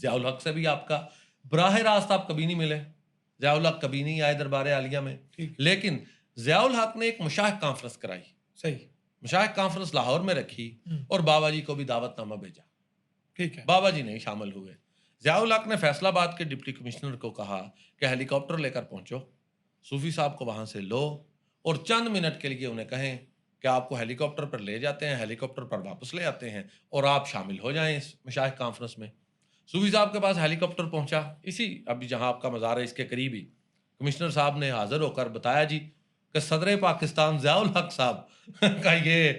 ज़ियाउल हक से भी आपका बराह रास्त आप कभी नहीं मिले, ज़ियाउल हक कभी नहीं आए दरबार आलिया में। ठीक। लेकिन ज़ियाउल हक ने एक मुशाहिद कॉन्फ्रेंस कराई, सही। मुशाहिद कॉन्फ्रेंस लाहौर में रखी और बाबा जी को भी दावतनामा भेजा। ठीक है। बाबा जी नहीं शामिल हुए। ज़ियाउल हक ने फैसलाबाद के डिप्टी कमिश्नर को कहा कि हेलीकॉप्टर लेकर पहुंचो, सूफी साहब को वहां से लो और चंद मिनट के लिए उन्हें कहें कि आपको हेलीकॉप्टर पर ले जाते हैं, हेलीकॉप्टर पर वापस ले आते हैं और आप शामिल हो जाएं इस मुशाहिद कॉन्फ्रेंस में। सूफी साहब के पास हेलीकॉप्टर पहुंचा, इसी अभी जहां आपका मज़ार है इसके करीब ही। कमिश्नर साहब ने हाजिर होकर बताया जी कि सदर पाकिस्तान ज़ियाउल हक साहब का ये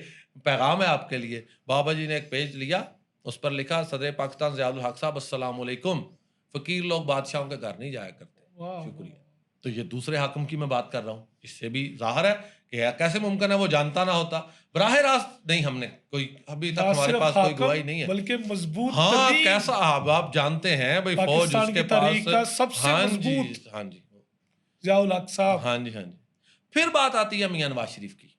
पैगाम है आपके लिए। बाबा जी ने एक पेज लिया, उस पर लिखा सदर पाकिस्तान ज़ियाउल हक साहब अस्सलाम वालेकुम। फ़कीर लोग बादशाहों के घर नहीं जाया करते, वाह! शुक्रिया। तो ये दूसरे हाकिम की मैं बात कर रहा हूँ, इससे भी ज़ाहिर है कि कैसे मुमकिन है वो जानता ना होता। बराह रास्त नहीं, हमने कोई अभी तक ना हमारे सिर्फ पास कोई हाकम गवाही नहीं है। बल्कि मजबूत हाँ, तरीन कैसा आप जानते हैं भाई फौज पाकिस्तान उसके की पास। तारीख का सबसे हाँ जी, मजबूत हाँ जी, ज़ियाउल हक साहब। हाँ जी, हाँ जी। फिर बात आती है मियाँ नवाज शरीफ की।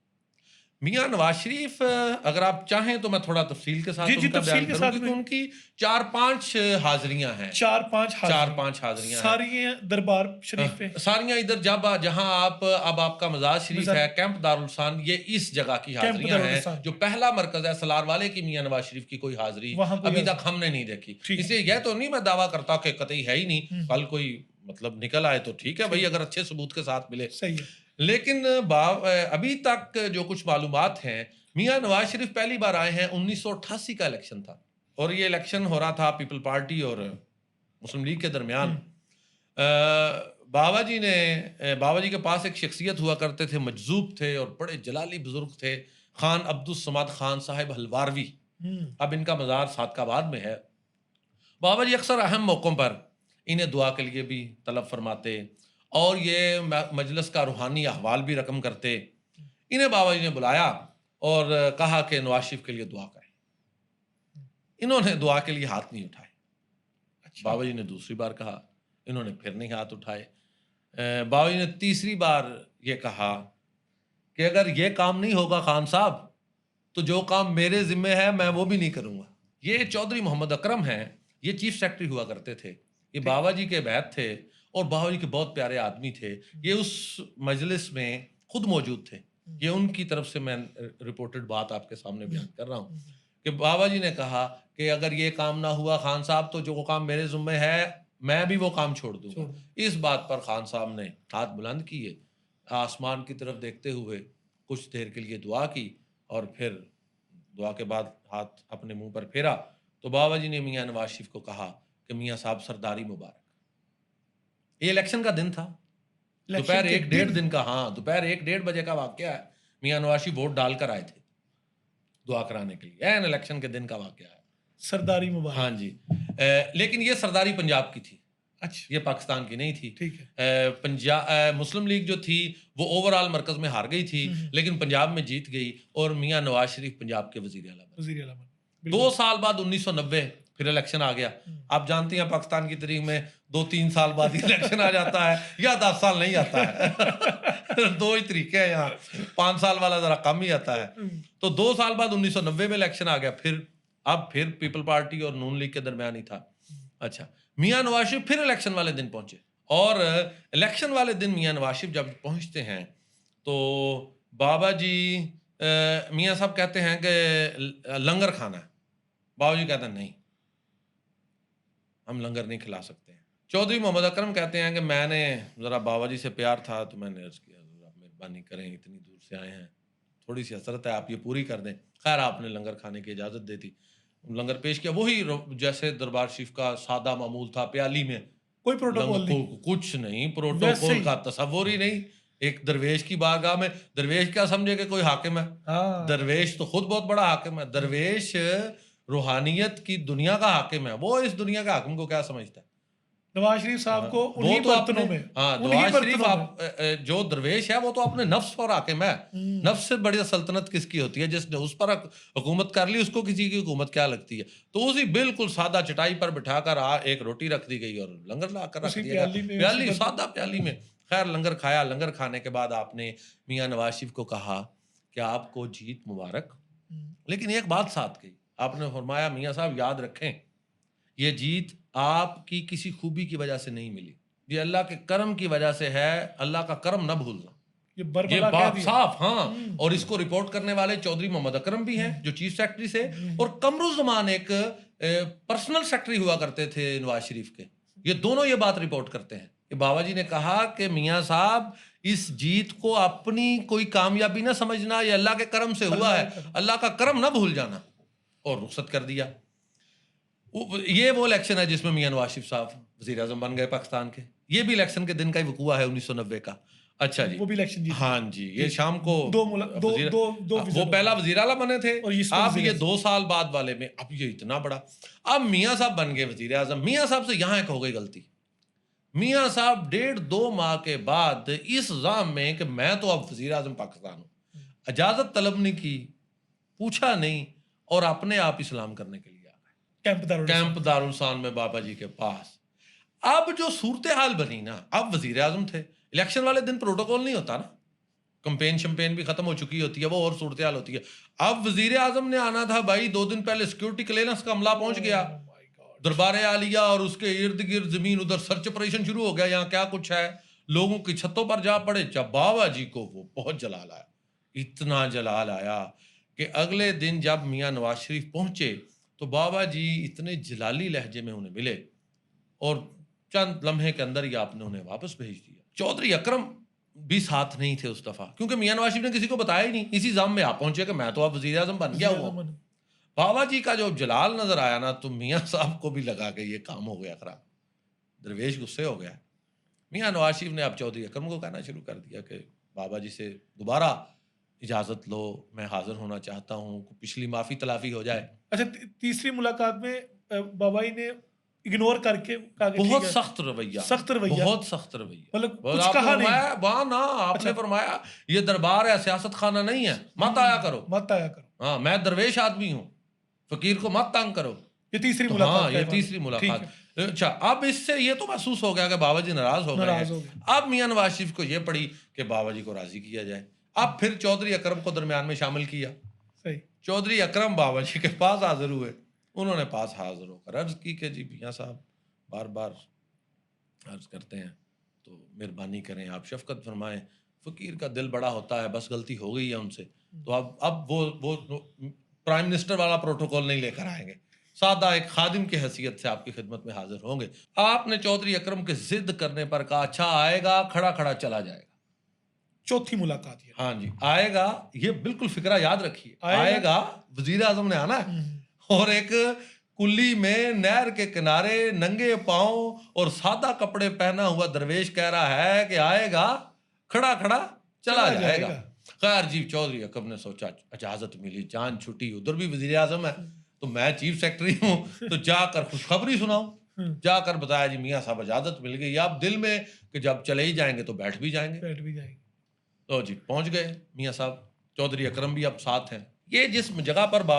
मियाँ नवाज शरीफ अगर आप चाहें तो मैं थोड़ा तफसील के जी, साथ जी, उनका तफसील बयान के करूँ साथ क्योंकि में उनकी 4-5 हाज़िरियाँ हैं। 4-5 हाज़िरियाँ, 4-5 हाज़िरियाँ हैं। सारी ये दरबार शरीफ पे। सारियाँ इधर जब जहाँ आप अब आपका मज़ार शरीफ मज़ार है, कैंप दारुल ये इस जगह की कैंप हाज़िरियाँ दारुल हैं। इहसान, जो पहला मरकज़ है सलार वाले की मियाँ नवाज शरीफ की कोई हाज़िरी वहाँ कोई अभी तक हाज़िरी हमने नहीं देखी। ठीक है। इसलिए यह तो नहीं मैं दावा करता कि कतई है ही नहीं, हुँ, कल कोई मतलब निकल आए तो ठीक है ठीक भई, है, अगर अच्छे सबूत के साथ मिले। सही है। लेकिन अभी तक जो कुछ मालूमात हैं, मियाँ नवाज शरीफ पहली बार आए हैं, 1988 का इलेक्शन था और ये इलेक्शन हो रहा था पीपल पार्टी और मुस्लिम लीग के दरमियान। हुँ, बाबा जी के पास एक शख्सियत हुआ करते थे, मजजूब थे और बड़े जलाली बुजुर्ग थे, खान अब्दुस समाद खान साहिब हलवारवी। हुँ, अब इनका मज़ार सादकाबाद में है। बाबा जी अक्सर अहम मौक़ों पर इन्हें दुआ के लिए भी तलब फरमाते और ये मजलिस का रूहानी अहवाल भी रकम करते। इन्हें बाबा जी ने बुलाया और कहा कि नवाज शरीफ के लिए दुआ करें। इन्होंने दुआ के लिए हाथ नहीं उठाए। अच्छा, बाबा जी ने दूसरी बार कहा, इन्होंने फिर नहीं हाथ उठाए। बाबा जी ने तीसरी बार ये कहा कि अगर ये काम नहीं होगा खान साहब, तो जो काम मेरे ज़िम्मे है मैं वो भी नहीं करूँगा। ये चौधरी मोहम्मद अकरम हैं, ये चीफ सेक्रेटरी हुआ करते थे। ये ठीक बाबा है। जी के बैत थे और बाबा जी के बहुत प्यारे आदमी थे। ये उस मजलिस में खुद मौजूद थे। हुँ, ये उनकी तरफ से मैं रिपोर्टेड बात आपके सामने हुँ, बयान कर रहा हूँ हुँ, कि बाबा जी ने कहा कि अगर ये काम ना हुआ खान साहब, तो जो काम मेरे ज़िम्मे है, मैं भी वो काम छोड़ छोड़ दूँगा। दो। इस बात पर खान साहब ने हाथ बुलंद किए, आसमान की तरफ देखते हुए कुछ देर के लिए दुआ की और फिर दुआ के बाद हाथ अपने मुंह पर फेरा तो बाबा जी ने मियाँ नवाज शरीफ को कहा कि मियाँ साहब सरदारी मुबारक। ये इलेक्शन का दिन था, इलेक्शन दोपहर के 1 डेढ़ दिन दिन का, हाँ, दोपहर 1 डेढ़ बजे का वाक़या है। मियाँ नवाज शरीफ वोट डालकर आए थे, दुआ कराने के लिए। ऐन इलेक्शन के दिन का वाक़या है। सरदारी हाँ मुबारक। जी। लेकिन ये सरदारी पंजाब की थी, अच्छा, ये पाकिस्तान की नहीं थी। ठीक है। मुस्लिम लीग जो थी, वो ओवरऑल मरकज़ में हार गई थी, हुँ, हुँ, लेकिन पंजाब में जीत गई और मियाँ नवाज शरीफ पंजाब के वज़ीर आला बने। वज़ीर आला बने। 2 बिल्कुल। साल बाद 1990 फिर इलेक्शन आ गया। हुँ, आप जानती हैं पाकिस्तान की तारीख में 2-3 साल बाद ही इलेक्शन आ जाता है या 10 साल नहीं आता है। 2 ही तरीके हैं यहाँ, 5 साल वाला ज़रा कम ही आता है। हुँ, तो 2 साल बाद 1990 में इलेक्शन आ गया फिर, अब फिर पीपल पार्टी और नून लीग के दरमियान ही था। अच्छा, मियाँ नवाज शरीफ फिर इलेक्शन वाले दिन पहुँचे और इलेक्शन वाले दिन मियाँ नवाज शरीफ जब पहुँचते हैं, तो बाबा जी मियाँ साहब कहते हैं कि लंगर खाना है। बाबा जी कहते हैं नहीं, हम लंगर नहीं खिला सकते हैं। चौधरी मोहम्मद अकरम कहते हैं कि मैंने ज़रा बाबा जी से प्यार था तो मैंने अर्ज़ किया हुज़ूर आप मेहरबानी करें, इतनी दूर से आए हैं, थोड़ी-सी हसरत है, आप ये पूरी कर दें। ख़ैर आपने लंगर खाने की इजाज़त दे दी। लंगर पेश किया, वही जैसे दरबार शरीफ का सादा मामूल था, प्याली में कोई लंग प्रोटोकॉल को नहीं, कुछ नहीं, वैसे प्रोटोकॉल ही। का तसव्वुर ही नहीं। एक दरवेश की बारगाह में दरवेश क्या समझे कि कोई हाकिम है? हाँ, दरवेश तो खुद बहुत बड़ा हाकिम है। हुँ, दरवेश रूहानियत की दुनिया का हाकिम है। वो इस दुनिया के हाकिम को क्या समझता है? नवाज़ शरीफ साहब हाँ, को वो उन्हीं तो अपने बर्तनों में हाँ, उन्हीं नवाज़ शरीफ बर्तनों में। जो दरवेश है वो तो अपने नफ्स पर हाकिम है। हुँ, नफ्स से बड़ी सल्तनत किसकी होती है? जिसने उस पर हुकूमत कर ली उसको किसी की हुकूमत क्या लगती है? तो उसी बिल्कुल सादा चटाई पर बिठाकर एक रोटी रख दी गई और लंगर लाकर रख उसी दिया गया। प्याली में, उसी प्याली बर्तन सादा प्याली में। खैर लंगर खाया, लंगर खाने के बाद आपने मियाँ नवाज़ शरीफ को कहा कि आपको जीत मुबारक। हुँ, लेकिन एक बात साथ कही, आपने फरमाया मियाँ साहब याद रखें, ये जीत आपकी किसी खूबी की वजह से नहीं मिली, ये अल्लाह के करम की वजह से है। अल्लाह का करम न भूलना, ये ये बरबला कह बात दिया। साफ। हाँ, और इसको रिपोर्ट करने वाले चौधरी मोहम्मद अकरम भी हैं जो चीफ सेक्रेटरी से, और कमरुज़्ज़मान एक पर्सनल सेक्रेटरी हुआ करते थे नवाज शरीफ के। ये दोनों ये बात रिपोर्ट करते हैं कि बाबा जी ने कहा कि मियां साहब इस जीत को अपनी कोई कामयाबी ना समझना, ये अल्लाह के करम से हुआ है, अल्लाह का करम ना भूल जाना, और रुखसत कर दिया। ये वो इलेक्शन है जिसमें मियां नवाज शरीफ साहब वजीर आजम बन गए पाकिस्तान के। ये भी इलेक्शन के दिन का ही वकूआ है 1990 का। अच्छा जी, वो भी इलेक्शन जीते। हाँ जी, ये शाम को दो वजीर- वो वो पहला वजीर आला बने थे, और ये अब वजीर ये आज़म। 2 साल बाद वाले में अब ये इतना बड़ा, अब मियां साहब बन गए वजीर आजम। मियां साहब से यहाँ एक हो गई गलती। मियां साहब 1.5-2 माह के बाद इस जाम में कि मैं तो अब वजीर आजम पाकिस्तान हूँ, इजाजत तलब नहीं की, पूछा नहीं, और अपने आप इस्लाम करने के लिए आ गए कैंप दारुलसान में बाबा जी के पास। अब जो सूरत हाल बनी ना, अब वजीर आजम थे, इलेक्शन वाले दिन प्रोटोकॉल नहीं होता ना, कंपेन शंपेन भी खत्म हो चुकी होती है, वो और सूरत हाल होती है। अब वजीर आजम ने आना था भाई, 2 दिन पहले सिक्योरिटी क्लियरेंस का हमला पहुंच गया दरबार आलिया, और उसके इर्द गिर्द जमीन, उधर सर्च ऑपरेशन शुरू हो गया, यहाँ क्या कुछ है, लोगों की छतों पर जा पड़े। जब बाबा जी को वो बहुत जलाल आया, इतना जलाल आया कि अगले दिन जब मियां नवाज शरीफ पहुंचे तो बाबा जी इतने जलाली लहजे में उन्हें मिले, और चंद लम्हे के अंदर ही आपने उन्हें वापस भेज दिया। चौधरी अकरम भी साथ नहीं थे उस दफा, क्योंकि मियां नवाज शरीफ ने किसी को बताया ही नहीं। इसी जाम में आप पहुंचे कि मैं तो अब वजीर आजम बन गया हूँ। बाबा जी का जो जलाल नजर आया ना, तो मियां साहब को भी लगा कि ये काम हो गया खराब। दरवेश गुस्से हो गया। मियां नवाज शरीफ ने अब चौधरी अकरम को कहना शुरू कर दिया कि बाबा जी से दोबारा इजाजत लो, मैं हाजिर होना चाहता हूँ, पिछली माफी तलाफी हो जाए। अच्छा, तीसरी मुलाकात में बाबा जी ने इग्नोर करके कहा कि बहुत ठीक है, सख्त रवैया, सख्त रवैया, बहुत सख्त रवैया, मतलब और कुछ आपने कहा नहीं। फरमाया, वाह ना, आपने अच्छा। फरमाया ये दरबार है, सियासत खाना नहीं है, मत आया करो। मत आया करो। हाँ, मैं दरवेश आदमी हूँ, फकीर को मत तंग करो। ये तीसरी तो मुलाकात हाँ, का ये है। तीसरी ठीक मुलाकात। है। अच्छा, अब इससे ये तो महसूस हो गया कि बाबा जी नाराज हो गए नाराज हो हैं। अब मियां नवाज शरीफ को ये पड़ी कि बाबा जी को राजी किया जाए। अब फिर चौधरी अकरम को दरमियान में शामिल किया। सही। चौधरी अकरम बाबा जी के पास हाजिर हुए। उन्होंने पास हाजिर होकर अर्ज की कि जी मियां साहब, बार बार अर्ज करते हैं तो मेहरबानी करें, आप शफकत फरमाएं, फकीर का दिल बड़ा होता है, बस गलती हो गई है उनसे, तो अब वो प्राइम मिनिस्टर वाला प्रोटोकॉल नहीं लेकर आएंगे, सादा एक खादिम की हैसियत से आपकी खिदमत में हाजिर होंगे। आपने चौधरी अकरम के जिद करने पर कहा अच्छा आएगा, खड़ा खड़ा चला जाएगा। चौथी मुलाकात ये। हाँ जी, आएगा, ये बिल्कुल फिक्रा याद रखिए, आएगा। आएगा, वजीर आजम ने आना है, और एक कुल्ली में नहर के किनारे नंगे पांव और सादा कपड़े पहना हुआ दरवेश कह रहा है कि आएगा, खड़ा खड़ा चला जाएगा। खैर जी, चौधरी अकरम ने सोचा इजाजत मिली, जान छुट्टी, उधर भी वजीर आजम है तो मैं चीफ सेक्रेटरी हूँ, तो जाकर खुशखबरी सुनाऊं। जाकर बताया जी मियां साहब इजाजत मिल गई। अब दिल में कि जब चले ही जाएंगे तो बैठ भी जाएंगे। तो जी पहुंच गए मियां साहब, चौधरी अकरम भी अब साथ हैं। ये जिस जगह पर बाबा